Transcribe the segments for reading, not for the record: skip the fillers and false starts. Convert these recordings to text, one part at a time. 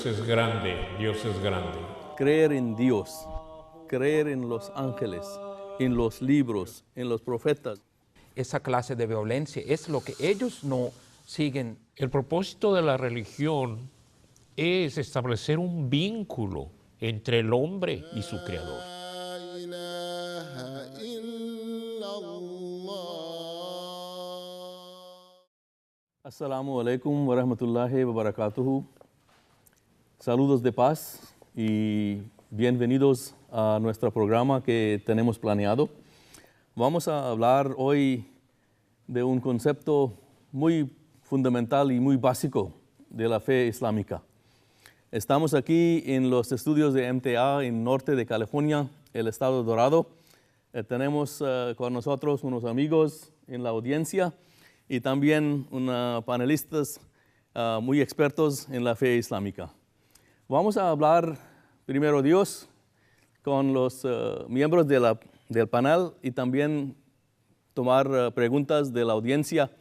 Dios es grande, Dios es grande. Creer en Dios, creer en los ángeles, en los libros, en los profetas. Esa clase de violencia es lo que ellos no siguen. El propósito de la religión es establecer un vínculo entre el hombre y su creador. Assalamu alaikum wa rahmatullahi wa barakatuhu. Saludos de paz y bienvenidos a nuestro programa que tenemos planeado. Vamos a hablar hoy de un concepto muy fundamental y muy básico de la fe islámica. Estamos aquí en los estudios de MTA en norte de California, el estado Dorado. Tenemos con nosotros unos amigos en la audiencia y también unos panelistas muy expertos en la fe islámica. Vamos a hablar primero Dios con los miembros del panel y también tomar preguntas de la audiencia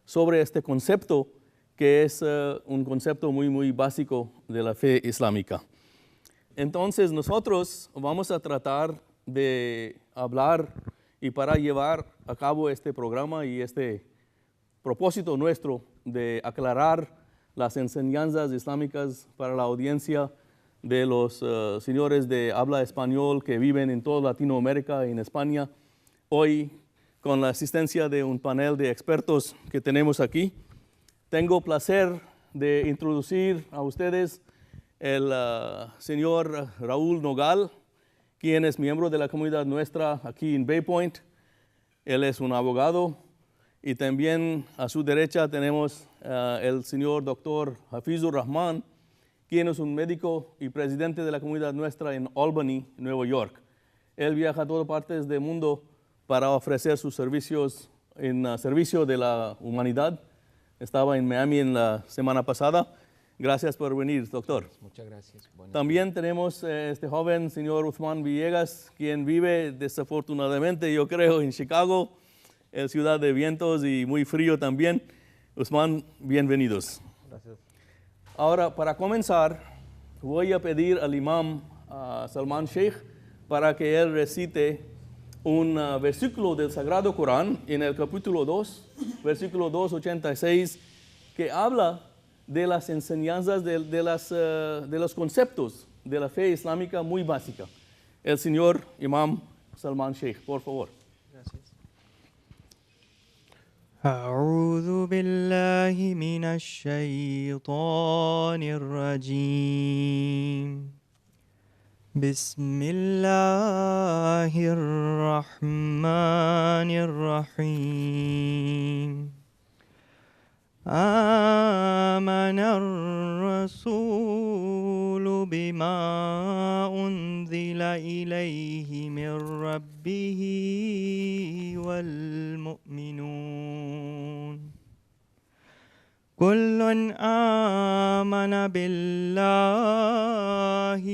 sobre este concepto que es un concepto muy básico de la fe islámica. Entonces nosotros vamos a tratar de hablar y para llevar a cabo este programa y este propósito nuestro de aclarar las enseñanzas islámicas para la audiencia de los señores de habla español que viven en toda Latinoamérica y en España. Hoy, con la asistencia de un panel de expertos que tenemos aquí, tengo placer de introducir a ustedes el señor Raúl Nogal, quien es miembro de la comunidad nuestra aquí en Bay Point. Él es un abogado. Y también a su derecha tenemos el señor doctor Hafizur Rahman, quien es un médico y presidente de la comunidad nuestra en Albany, Nueva York. Él viaja a todas partes del mundo para ofrecer sus servicios en servicio de la humanidad. Estaba en Miami en la semana pasada. Gracias por venir, doctor. Muchas gracias. También tenemos este joven señor Uthman Villegas, quien vive desafortunadamente, yo creo, en Chicago, ciudad de vientos y muy frío también. Usman, bienvenidos. Gracias. Ahora, para comenzar, voy a pedir al imam Salman Sheikh para que él recite un versículo del Sagrado Corán en el capítulo 2, versículo 286, que habla de las enseñanzas, de los conceptos de la fe islámica muy básica. El señor imam Salman Sheikh, por favor. Gracias. أعوذ بالله من الشيطان الرجيم بسم الله الرحمن الرحيم آمن الرسول بما أنزل إليه من ربه والمؤمنون كل آمن بالله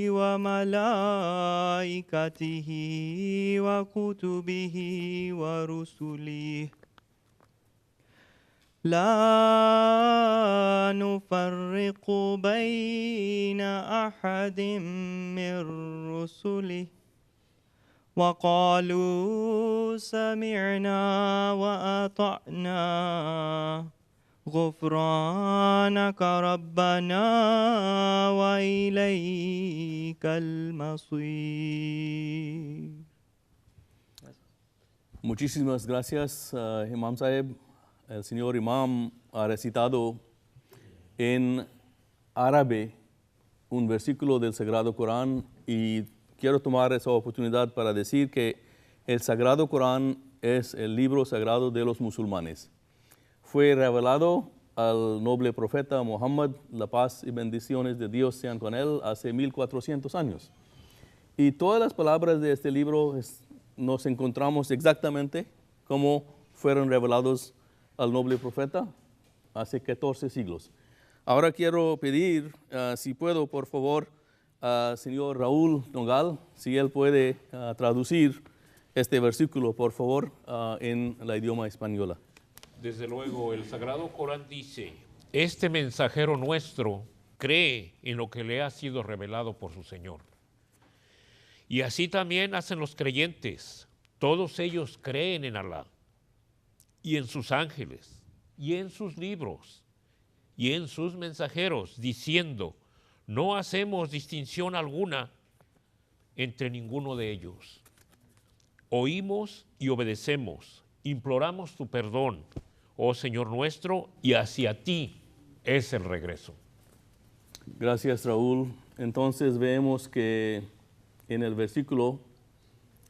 وملائكته وكتبه ورسله لا نفرق بين أحد من رسله وقالوا سمعنا وأطعنا غفرانك ربنا وإليك المصير. Muchísimas gracias, Imam Sahib. El señor Imam ha recitado en árabe un versículo del Sagrado Corán y quiero tomar esa oportunidad para decir que el Sagrado Corán es el libro sagrado de los musulmanes. Fue revelado al noble profeta Muhammad, la paz y bendiciones de Dios sean con él, hace 1400 años. Y todas las palabras de este libro nos encontramos exactamente como fueron revelados al noble profeta hace 14 siglos. Ahora quiero pedir, si puedo, por favor, al señor Raúl Nogal, si él puede traducir este versículo, por favor, en la idioma española. Desde luego, el Sagrado Corán dice, este mensajero nuestro cree en lo que le ha sido revelado por su Señor. Y así también hacen los creyentes. Todos ellos creen en Alá y en sus ángeles y en sus libros y en sus mensajeros, diciendo, no hacemos distinción alguna entre ninguno de ellos. Oímos y obedecemos, imploramos tu perdón, oh Señor nuestro, y hacia ti es el regreso. Gracias, Raúl. Entonces vemos que en el versículo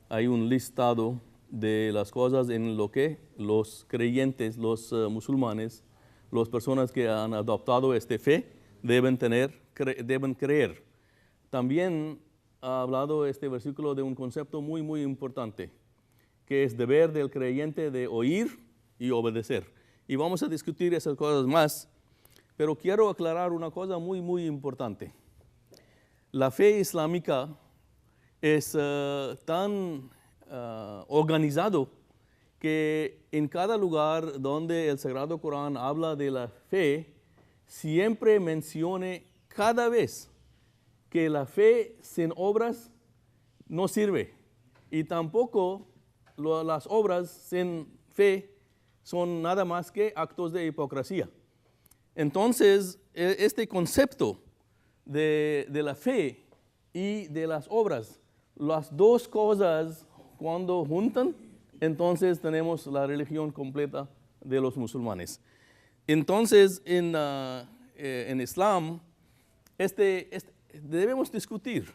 hay un listado de las cosas en lo que los creyentes, los musulmanes, las personas que han adoptado esta fe, deben creer. También ha hablado este versículo de un concepto muy, muy importante, que es deber del creyente de oír y obedecer. Y vamos a discutir esas cosas más, pero quiero aclarar una cosa muy, muy importante. La fe islámica es tan organizado que en cada lugar donde el Sagrado Corán habla de la fe, siempre mencione cada vez que la fe sin obras no sirve. Y tampoco las obras sin fe son nada más que actos de hipocresía. Entonces, este concepto de la fe y de las obras, las dos cosas cuando juntan, entonces tenemos la religión completa de los musulmanes. Entonces, en Islam, debemos discutir.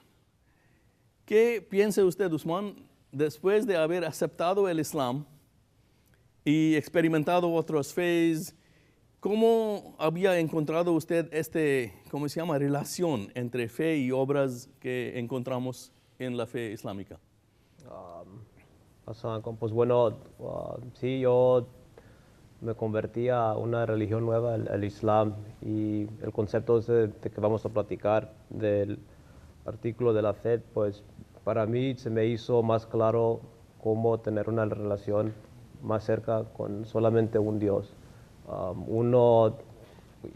¿Qué piensa usted, Usman, después de haber aceptado el Islam y experimentado otras fees? ¿Cómo había encontrado usted relación entre fe y obras que encontramos en la fe islámica? Pues bueno, sí, yo me convertí a una religión nueva, el Islam, y el concepto de que vamos a platicar del artículo de la fe, pues para mí se me hizo más claro cómo tener una relación más cerca con solamente un Dios.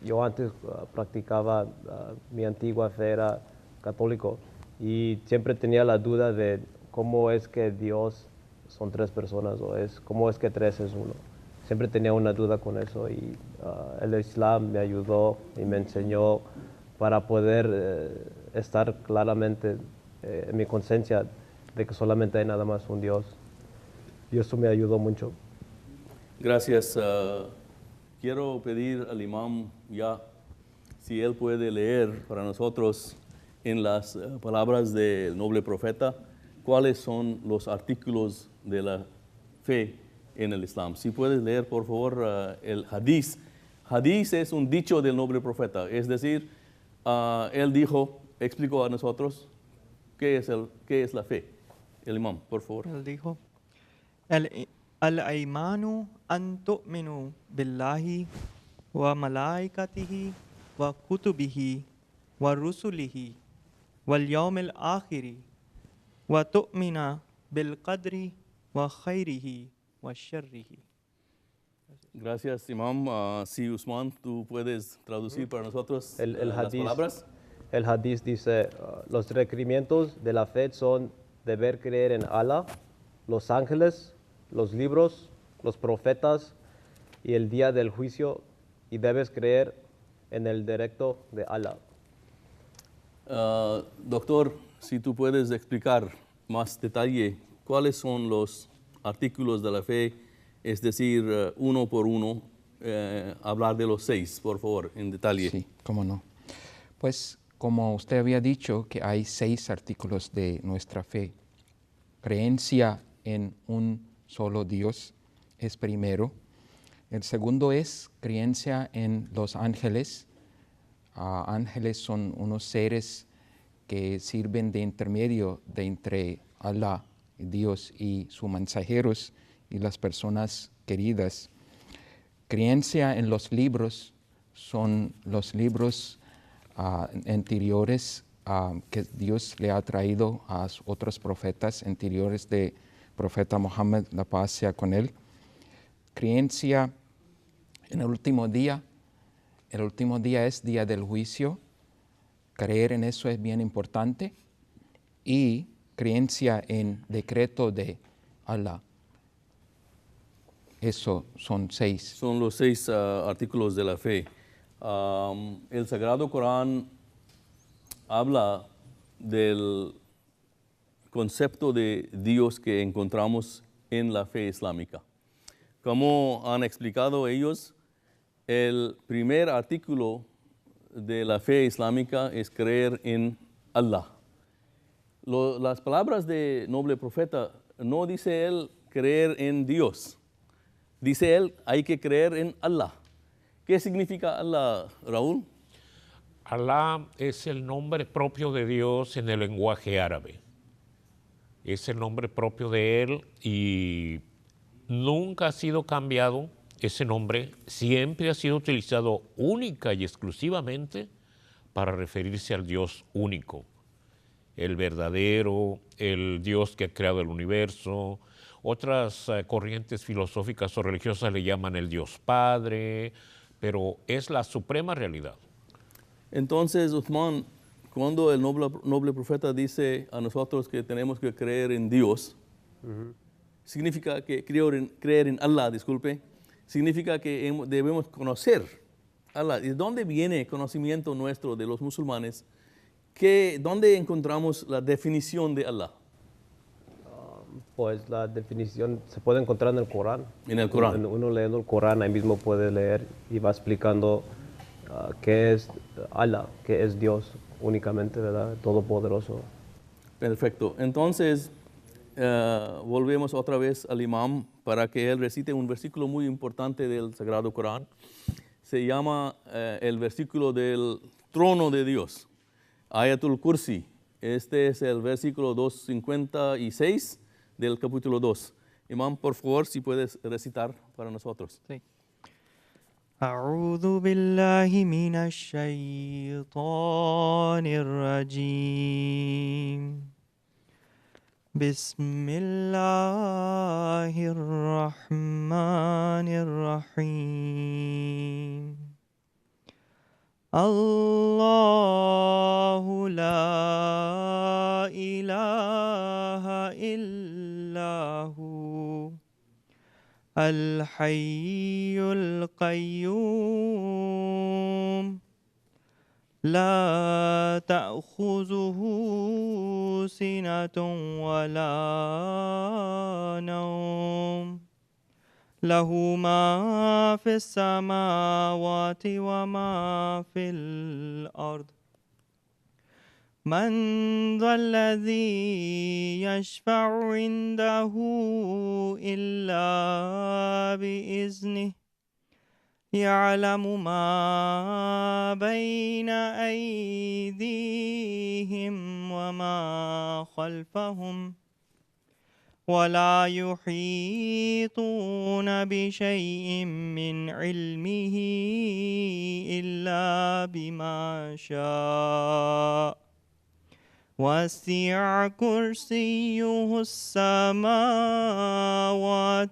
Yo antes practicaba, mi antigua fe era católico, y siempre tenía la duda de cómo es que Dios son tres personas, o cómo es que tres es uno. Siempre tenía una duda con eso, y el Islam me ayudó y me enseñó para poder estar claramente en mi conciencia de que solamente hay nada más un Dios. Y eso me ayudó mucho. Gracias. Quiero pedir al imam si él puede leer para nosotros en las palabras del noble profeta cuáles son los artículos de la fe en el Islam. Si puedes leer, por favor, el hadith. Hadith es un dicho del noble profeta, es decir, él explicó a nosotros qué es la fe. El imam, por favor. Él dijo, al-aymanu an tu'minu billahi wa malaikatihi wa kutubihi wa rusulihi wal yawmil akhiri wa tu'mina bil qadri wa khayrihi wa sharrihi. Gracias, imam. Si Usman, tú puedes traducir para nosotros las palabras. El hadith dice, los requerimientos de la fe son deber creer en Allah, los ángeles, los libros, los profetas y el día del juicio, y debes creer en el directo de Allah. Doctor, si tú puedes explicar más detalle cuáles son los artículos de la fe, es decir, uno por uno, hablar de los 6, por favor, en detalle. Sí, cómo no. Pues como usted había dicho, que hay 6 artículos de nuestra fe. Creencia en un solo Dios es primero. El segundo es creencia en los ángeles. Ángeles son unos seres que sirven de intermedio entre Allah, Dios, y sus mensajeros y las personas queridas. Creencia en los libros son los libros anteriores que Dios le ha traído a otros profetas anteriores de profeta Muhammad, la paz sea con él. Creencia en el último día. El último día es día del juicio. creer en eso es bien importante. Y creencia en decreto de Allah. Eso son 6. Son los 6 artículos de la fe. El Sagrado Corán habla del concepto de Dios que encontramos en la fe islámica. Como han explicado ellos, el primer artículo de la fe islámica es creer en Allah. Las palabras de noble profeta, no dice él creer en Dios, dice él hay que creer en Allah. ¿Qué significa Allah, Raúl? Alá es el nombre propio de Dios en el lenguaje árabe. Es el nombre propio de Él y nunca ha sido cambiado ese nombre. Siempre ha sido utilizado única y exclusivamente para referirse al Dios único, el verdadero, el Dios que ha creado el universo. Otras corrientes filosóficas o religiosas le llaman el Dios Padre, pero es la suprema realidad. Entonces, Uthman, cuando el noble profeta dice a nosotros que tenemos que creer en Dios, significa que creer en Allah, significa que debemos conocer Allah. ¿De dónde viene el conocimiento nuestro de los musulmanes? ¿Dónde encontramos la definición de Allah? Pues la definición se puede encontrar en el Corán. En el Corán. Uno leyendo el Corán ahí mismo puede leer y va explicando qué es Allah, qué es Dios únicamente, ¿verdad? Todopoderoso. Perfecto. Entonces, volvemos otra vez al imam para que él recite un versículo muy importante del Sagrado Corán. Se llama el versículo del trono de Dios, Ayatul Kursi. Este es el versículo 256 del capítulo 2. Imam, por favor, si puedes recitar para nosotros. Sí. أعوذ بالله من الشيطان الرجيم بسم الله الرحمن الرحيم الله لا إله إلا هو الحي القيوم لا تأخذه سنة ولا نوم له ما في السماوات وما في الأرض من ذا الذي يشفع عنده إلا بإذنه يعلم ما بين أيديهم وما خلفهم ولا يحيطون بشيء من علمه إلا بما شاء وسع كرسيه السماوات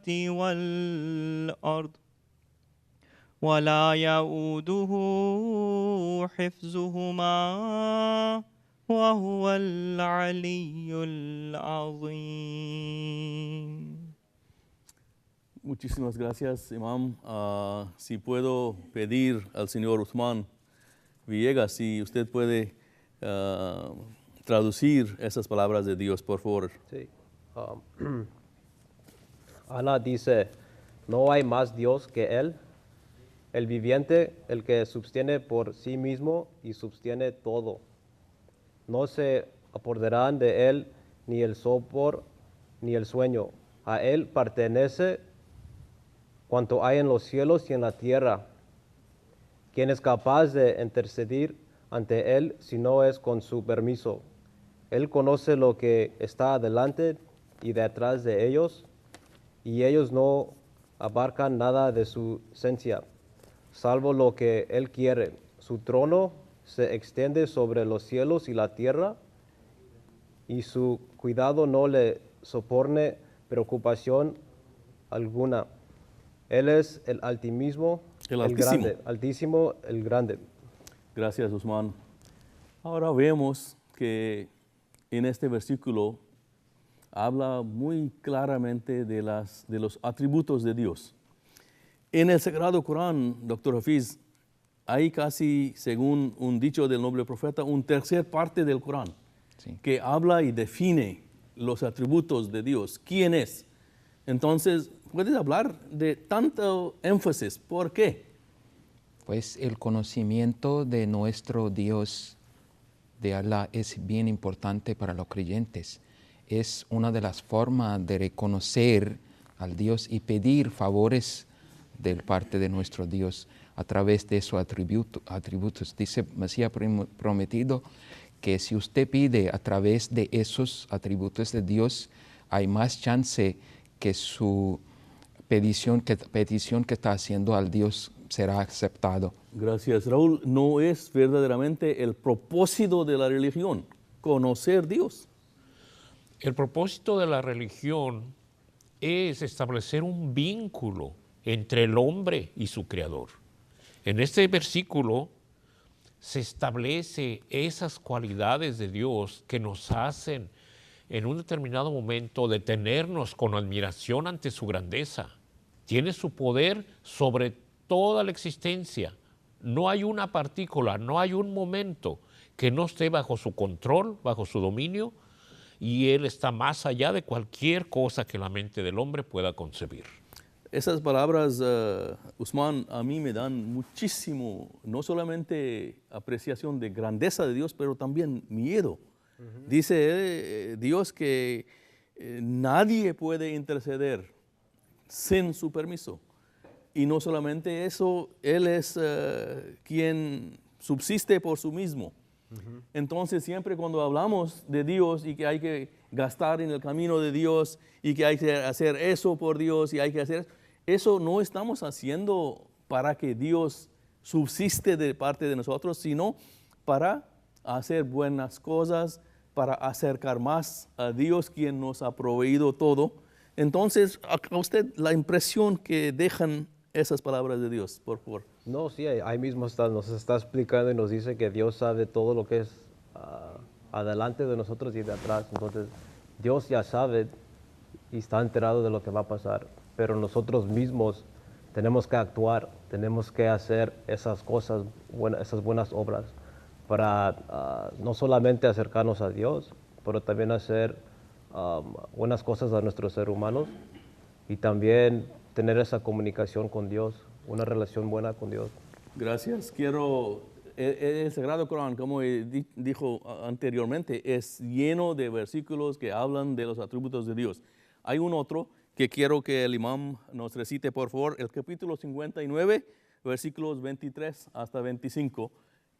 والأرض ولا يؤوده حفظهما وهو العلي العظيم. Muchísimas gracias, Imam. Si puedo pedir al señor Uthman Villegas, si usted puede traducir esas palabras de Dios, por favor. Sí. Allah dice, no hay más Dios que Él, el viviente, el que subsiste por sí mismo y subsiste todo. No se apoderarán de Él ni el sopor ni el sueño. A Él pertenece cuanto hay en los cielos y en la tierra. ¿Quién es capaz de interceder ante Él si no es con su permiso? Él conoce lo que está delante y detrás de ellos, y ellos no abarcan nada de su esencia, salvo lo que Él quiere. Su trono se extiende sobre los cielos y la tierra, y su cuidado no le soporne preocupación alguna. Él es el Altísimo, El Altísimo. Grande, Altísimo, el Grande. Gracias, Uthman. Ahora vemos que en este versículo habla muy claramente de los atributos de Dios. En el Sagrado Corán, Dr. Hafiz, hay casi, según un dicho del noble profeta, una tercera parte del Corán Sí. que habla y define los atributos de Dios. ¿Quién es? Entonces, ¿puedes hablar de tanto énfasis? ¿Por qué? Pues el conocimiento de nuestro Dios, de Allah, es bien importante para los creyentes. Es una de las formas de reconocer al Dios y pedir favores de parte de nuestro Dios a través de sus atributos. Dice Mesías prometido que si usted pide a través de esos atributos de Dios, hay más chance que su petición que está haciendo al Dios será aceptado. Gracias, Raúl. No es verdaderamente el propósito de la religión, conocer Dios. El propósito de la religión es establecer un vínculo entre el hombre y su creador. En este versículo se establece esas cualidades de Dios que nos hacen en un determinado momento detenernos con admiración ante su grandeza. Tiene su poder sobre toda la existencia. No hay una partícula, no hay un momento que no esté bajo su control, bajo su dominio, y Él está más allá de cualquier cosa que la mente del hombre pueda concebir. Esas palabras, Usman, a mí me dan muchísimo, no solamente apreciación de grandeza de Dios, pero también miedo. Dice Dios que nadie puede interceder sin su permiso. Y no solamente eso, Él es quien subsiste por sí mismo. Entonces, siempre cuando hablamos de Dios y que hay que gastar en el camino de Dios y que hay que hacer eso por Dios y hay que hacer eso, no estamos haciendo para que Dios subsiste de parte de nosotros, sino para hacer buenas cosas, para acercar más a Dios, quien nos ha proveído todo. Entonces, a usted la impresión que dejan esas palabras de Dios, por favor. No, sí, ahí mismo nos está explicando y nos dice que Dios sabe todo lo que es adelante de nosotros y de atrás. Entonces, Dios ya sabe y está enterado de lo que va a pasar, pero nosotros mismos tenemos que actuar, tenemos que hacer esas cosas, esas buenas obras, para no solamente acercarnos a Dios, pero también hacer buenas cosas a nuestros seres humanos y también tener esa comunicación con Dios, una relación buena con Dios. Gracias. El Sagrado Corán, como dijo anteriormente, es lleno de versículos que hablan de los atributos de Dios. Hay un otro que quiero que el imam nos recite, por favor, el capítulo 59, versículos 23 hasta 25.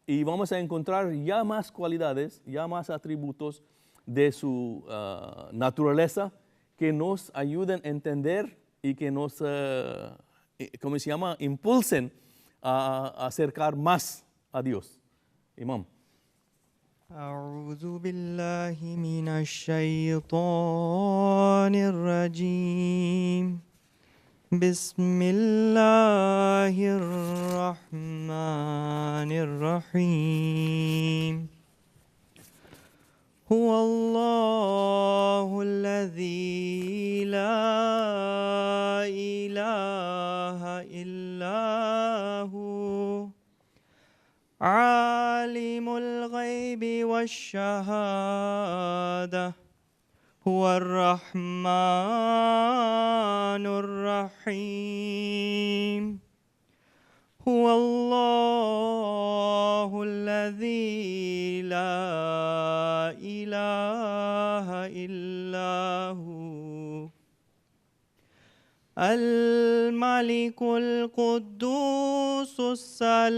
Y vamos a encontrar ya más cualidades, ya más atributos de su naturaleza que nos ayuden a entender y que nos, ¿cómo se llama?, impulsen a acercar más a Dios. Imam. أعوذ بالله من الشيطان الرجيم بسم الله الرحمن الرحيم هو الله الذي لا إله إلا هو عالم الغيب والشهادة هو الرحمن الرحيم هو الله الذي لا إله إلا هو الملك القدوس السلام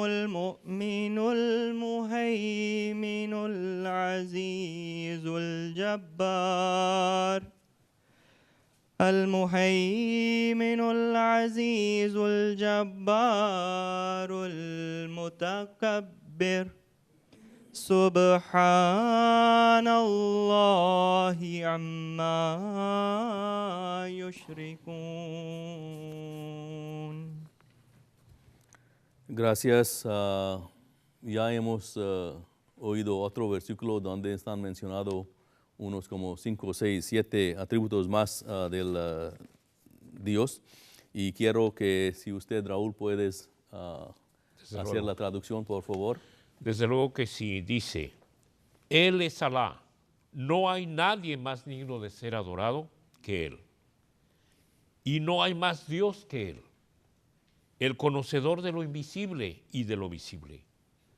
المؤمن المهيمن العزيز الجبار المهيمن العزيز الجبار المتكبر سبحان الله عما يشركون. Gracias. ya hemos oído otro versículo donde están mencionados unos como 5, 6, 7 atributos más del Dios. Y quiero que si usted, Raúl, puedes hacer luego. la traducción, por favor. Desde luego que sí, dice, Él es Alá, no hay nadie más digno de ser adorado que Él. Y no hay más Dios que Él, el conocedor de lo invisible y de lo visible.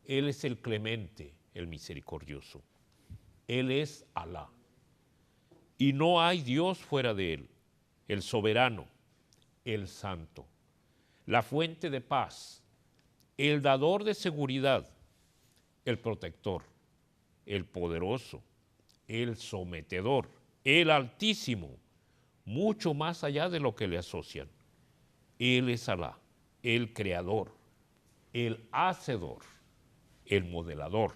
Él es el clemente, el misericordioso. Él es Alá. Y no hay Dios fuera de Él, el soberano, el santo, la fuente de paz, el dador de seguridad, el protector, el poderoso, el sometedor, el altísimo, mucho más allá de lo que le asocian. Él es Alá, el creador, el hacedor, el modelador.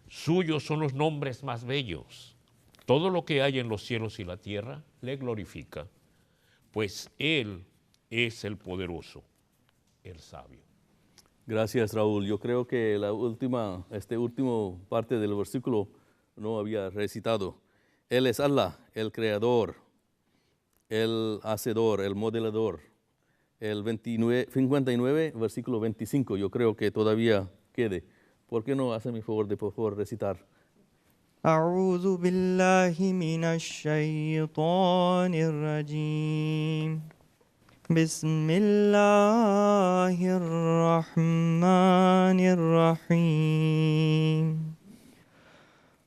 Suyos son los nombres más bellos. Todo lo que hay en los cielos y la tierra le glorifica, pues Él es el poderoso, el sabio. Gracias, Raúl. Yo creo que última parte del versículo no había recitado. Él es Allah, el creador, el hacedor, el modelador. El 59, versículo 25, yo creo que todavía quede. ¿Por qué no hace mi favor de, por favor, recitar? أعوذ بالله من الشيطان الرجيم بسم الله الرحمن الرحيم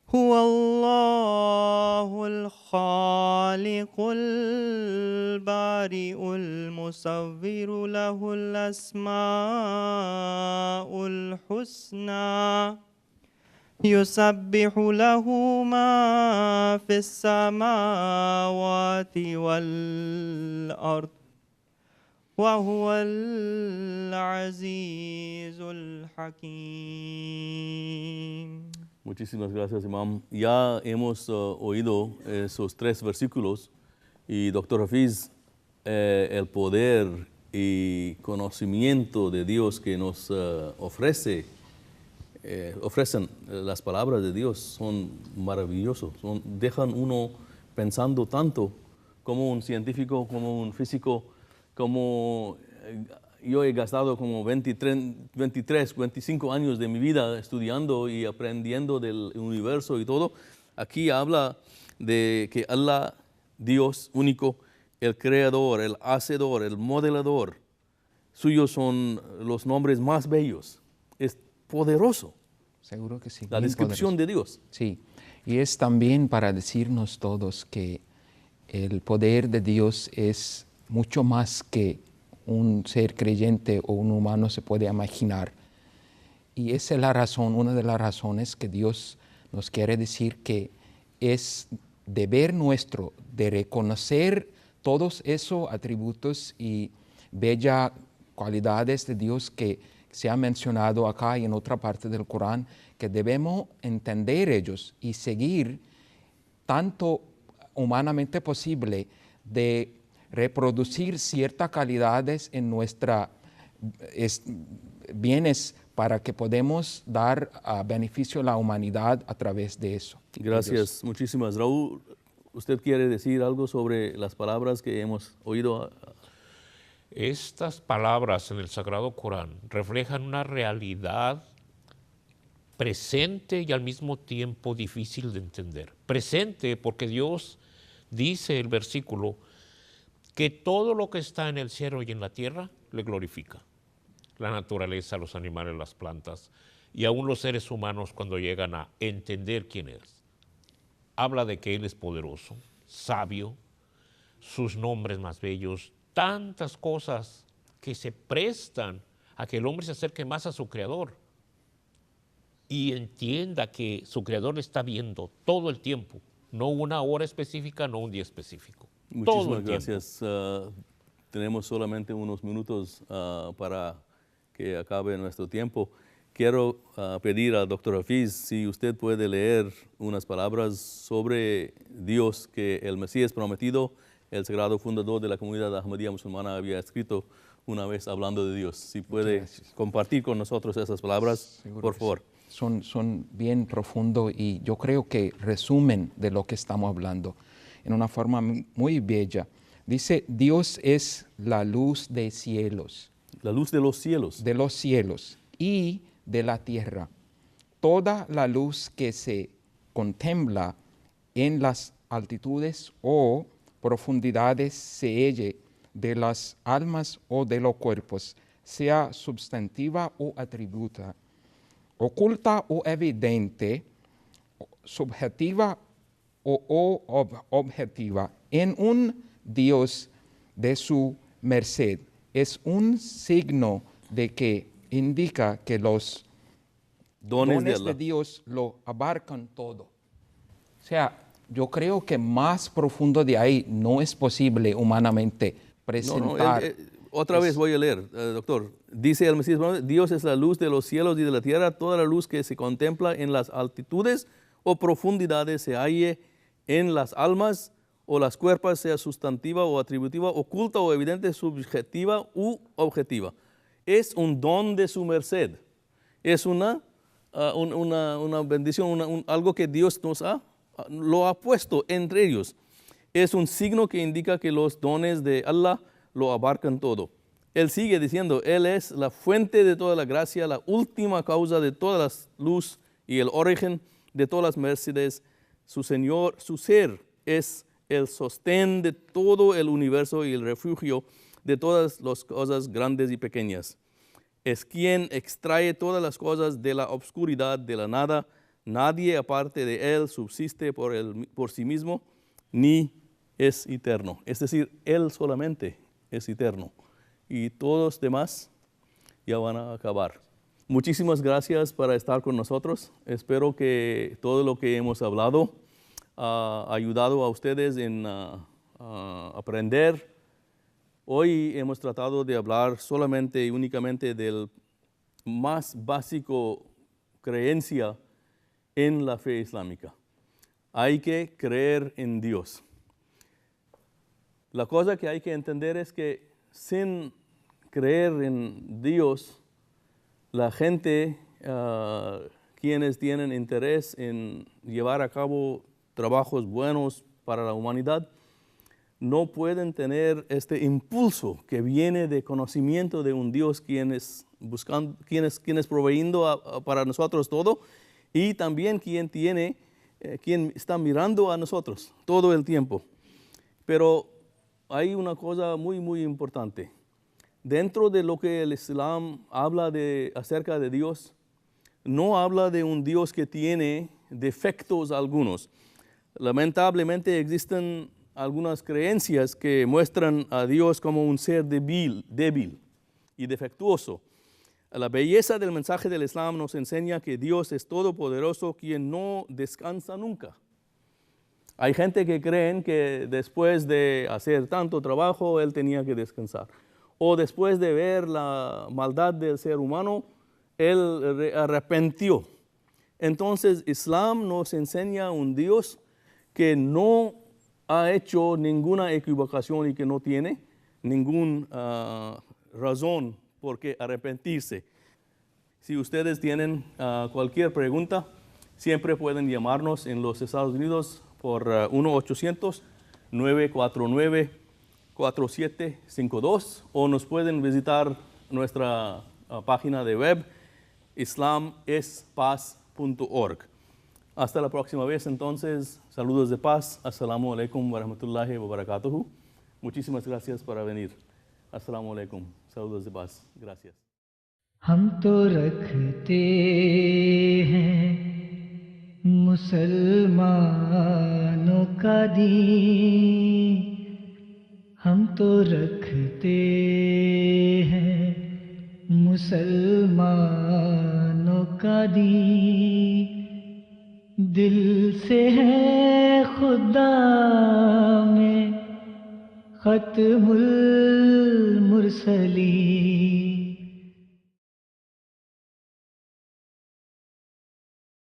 هو الله الخالق البارئ المصور له الأسماء الحسنى يسبح له ما في السماوات والأرض وهو العزيز الحكيم. Muchísimas gracias, Imam. Ya hemos oído esos 3 versículos y Dr. Hafiz, el poder y conocimiento de Dios que nos ofrecen las palabras de Dios son maravillosos, dejan uno pensando tanto como un científico, como un físico, como yo he gastado como 23, 25 años de mi vida estudiando y aprendiendo del universo y todo. Aquí habla de que Allah, Dios único, el creador, el hacedor, el modelador, suyos son los nombres más bellos. Es poderoso. Seguro que sí. La bien descripción poderoso. de Dios. Sí, y es también para decirnos todos que el poder de Dios es mucho más que un ser creyente o un humano se puede imaginar. Y esa es la razón, una de las razones que Dios nos quiere decir que es deber nuestro de reconocer todos esos atributos y bellas cualidades de Dios que se ha mencionado acá y en otra parte del Corán, que debemos entender ellos y seguir tanto humanamente posible de reproducir ciertas calidades en nuestros bienes para que podamos dar beneficio a la humanidad a través de eso. Gracias, muchísimas. Raúl, ¿usted quiere decir algo sobre las palabras que hemos oído? Estas palabras en el Sagrado Corán reflejan una realidad presente y al mismo tiempo difícil de entender. Presente porque Dios dice el versículo que todo lo que está en el cielo y en la tierra le glorifica. La naturaleza, los animales, las plantas y aún los seres humanos cuando llegan a entender quién es. Habla de que Él es poderoso, sabio, sus nombres más bellos, tantas cosas que se prestan a que el hombre se acerque más a su Creador y entienda que su Creador le está viendo todo el tiempo, no una hora específica, no un día específico. Muchísimas gracias. Tenemos solamente unos minutos para que acabe nuestro tiempo. Quiero pedir al Dr. Hafiz si usted puede leer unas palabras sobre Dios que el Mesías prometido, el sagrado fundador de la comunidad ahmadía musulmana, había escrito una vez hablando de Dios. Si puede Gracias. compartir con nosotros esas palabras, Seguro por que favor. sí. Son bien profundos y yo creo que resumen de lo que estamos hablando en una forma muy bella. Dice, Dios es la luz de cielos. La luz de los cielos. De los cielos y de la tierra. Toda la luz que se contempla en las altitudes o profundidades se halle de las almas o de los cuerpos, sea substantiva o atributa, oculta o evidente, subjetiva o objetiva, en un Dios de su merced. Es un signo de que indica que los dones de Dios lo abarcan todo. O sea, yo creo que más profundo de ahí no es posible humanamente presentar. Otra vez voy a leer, doctor. Dice el Mesías, Dios es la luz de los cielos y de la tierra, toda la luz que se contempla en las altitudes o profundidades se halle en las almas o las cuerpos, sea sustantiva o atributiva, oculta o evidente, subjetiva u objetiva. Es un don de su merced. Es una bendición, algo que Dios lo ha puesto entre ellos. Es un signo que indica que los dones de Allah lo abarcan todo. Él sigue diciendo, Él es la fuente de toda la gracia, la última causa de toda la luz y el origen de todas las mercedes. Su Señor, su ser es el sostén de todo el universo y el refugio de todas las cosas grandes y pequeñas. Es quien extrae todas las cosas de la obscuridad, de la nada. Nadie aparte de Él subsiste por sí mismo, ni es eterno. Es decir, Él solamente es eterno. Y todos los demás ya van a acabar. Muchísimas gracias por estar con nosotros. Espero que todo lo que hemos hablado ha ayudado a ustedes en aprender. Hoy hemos tratado de hablar solamente y únicamente del más básico creencia en la fe islámica. Hay que creer en Dios. La cosa que hay que entender es que sin creer en Dios, la gente, quienes tienen interés en llevar a cabo trabajos buenos para la humanidad, no pueden tener este impulso que viene de conocimiento de un Dios quien es proveyendo para nosotros todo y también quien está mirando a nosotros todo el tiempo. Pero hay una cosa muy, muy importante. Dentro de lo que el Islam habla acerca de Dios, no habla de un Dios que tiene defectos algunos. Lamentablemente existen algunas creencias que muestran a Dios como un ser débil y defectuoso. La belleza del mensaje del Islam nos enseña que Dios es todopoderoso, quien no descansa nunca. Hay gente que creen que después de hacer tanto trabajo, Él tenía que descansar. O después de ver la maldad del ser humano, Él arrepintió. Entonces, Islam nos enseña un Dios que no ha hecho ninguna equivocación y que no tiene ninguna razón por qué arrepentirse. Si ustedes tienen cualquier pregunta, siempre pueden llamarnos en los Estados Unidos por 1-800-949-4752 o nos pueden visitar nuestra página de web islamespaz.org. Hasta la próxima vez, entonces, saludos de paz. Assalamu alaikum wa rahmatullahi wa barakatuhu. Muchísimas gracias por venir. Assalamu alaikum. Saludos de paz. Gracias. हम तो रखते हैं मुसलमानों का दीन, हम तो रखते हैं मुसलमानों का दीन, दिल से है खुदा में खत्मुल मुरसलीन।